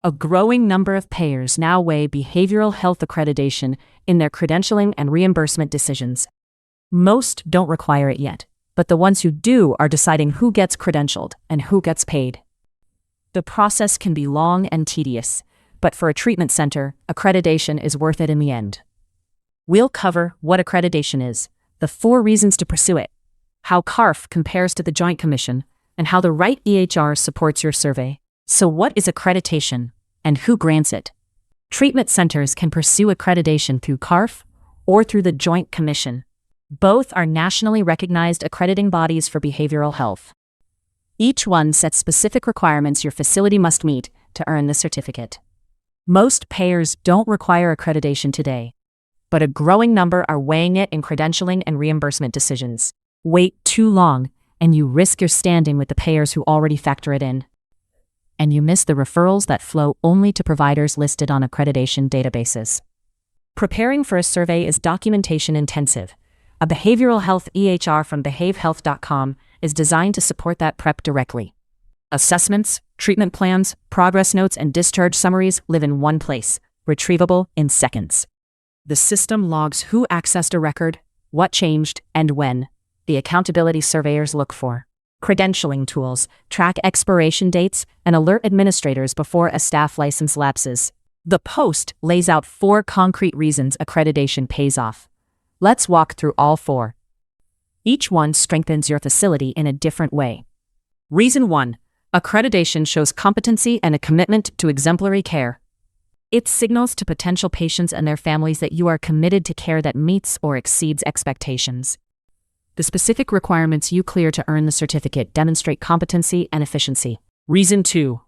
A growing number of payers now weigh behavioral health accreditation in their credentialing and reimbursement decisions. Most don't require it yet, but the ones who do are deciding who gets credentialed and who gets paid. The process can be long and tedious, but for a treatment center, accreditation is worth it in the end. We'll cover what accreditation is, the 4 reasons to pursue it, how CARF compares to the Joint Commission, and how the right EHR supports your survey. So what is accreditation, and who grants it? Treatment centers can pursue accreditation through CARF or through the Joint Commission. Both are nationally recognized accrediting bodies for behavioral health. Each one sets specific requirements your facility must meet to earn the certificate. Most payers don't require accreditation today, but a growing number are weighing it in credentialing and reimbursement decisions. Wait too long, and you risk your standing with the payers who already factor it in. And you miss the referrals that flow only to providers listed on accreditation databases. Preparing for a survey is documentation intensive. A behavioral health EHR from behavehealth.com is designed to support that prep directly. Assessments, treatment plans, progress notes, and discharge summaries live in one place, retrievable in seconds. The system logs who accessed a record, what changed, and when. The accountability surveyors look for. Credentialing tools track expiration dates and alert administrators before a staff license lapses. The post lays out 4 concrete reasons accreditation pays off. Let's walk through all 4. Each one strengthens your facility in a different way. Reason 1. Accreditation shows competency and a commitment to exemplary care. It signals to potential patients and their families that you are committed to care that meets or exceeds expectations. The specific requirements you clear to earn the certificate demonstrate competency and efficiency. Reason 2.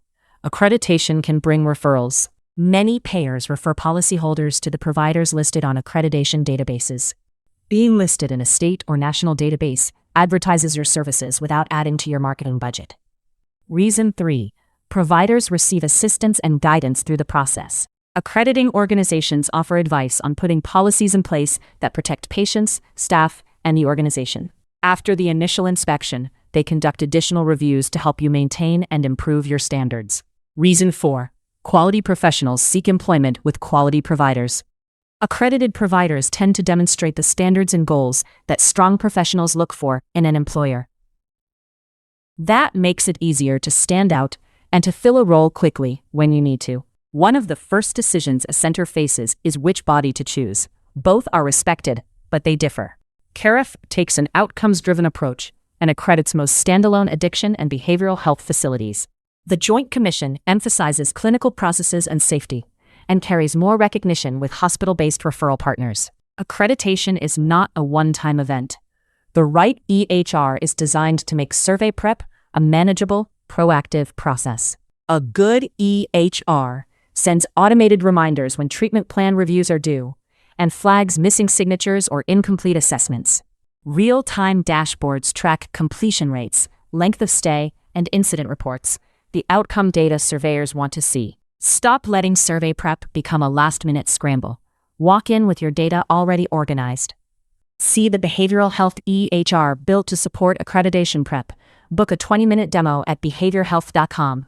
Accreditation can bring referrals. Many payers refer policyholders to the providers listed on accreditation databases. Being listed in a state or national database advertises your services without adding to your marketing budget. Reason 3. Providers receive assistance and guidance through the process. Accrediting organizations offer advice on putting policies in place that protect patients, staff, and the organization. After the initial inspection, they conduct additional reviews to help you maintain and improve your standards. Reason 4. Quality professionals seek employment with quality providers. Accredited providers tend to demonstrate the standards and goals that strong professionals look for in an employer. That makes it easier to stand out and to fill a role quickly when you need to. One of the first decisions a center faces is which body to choose. Both are respected, but they differ. CARF takes an outcomes-driven approach and accredits most standalone addiction and behavioral health facilities. The Joint Commission emphasizes clinical processes and safety and carries more recognition with hospital-based referral partners. Accreditation is not a one-time event. The right EHR is designed to make survey prep a manageable, proactive process. A good EHR sends automated reminders when treatment plan reviews are due and flags missing signatures or incomplete assessments. Real-time dashboards track completion rates, length of stay, and incident reports, the outcome data surveyors want to see. Stop letting survey prep become a last-minute scramble. Walk in with your data already organized. See the behavioral health EHR built to support accreditation prep. Book a 20-minute demo at behaviorhealth.com.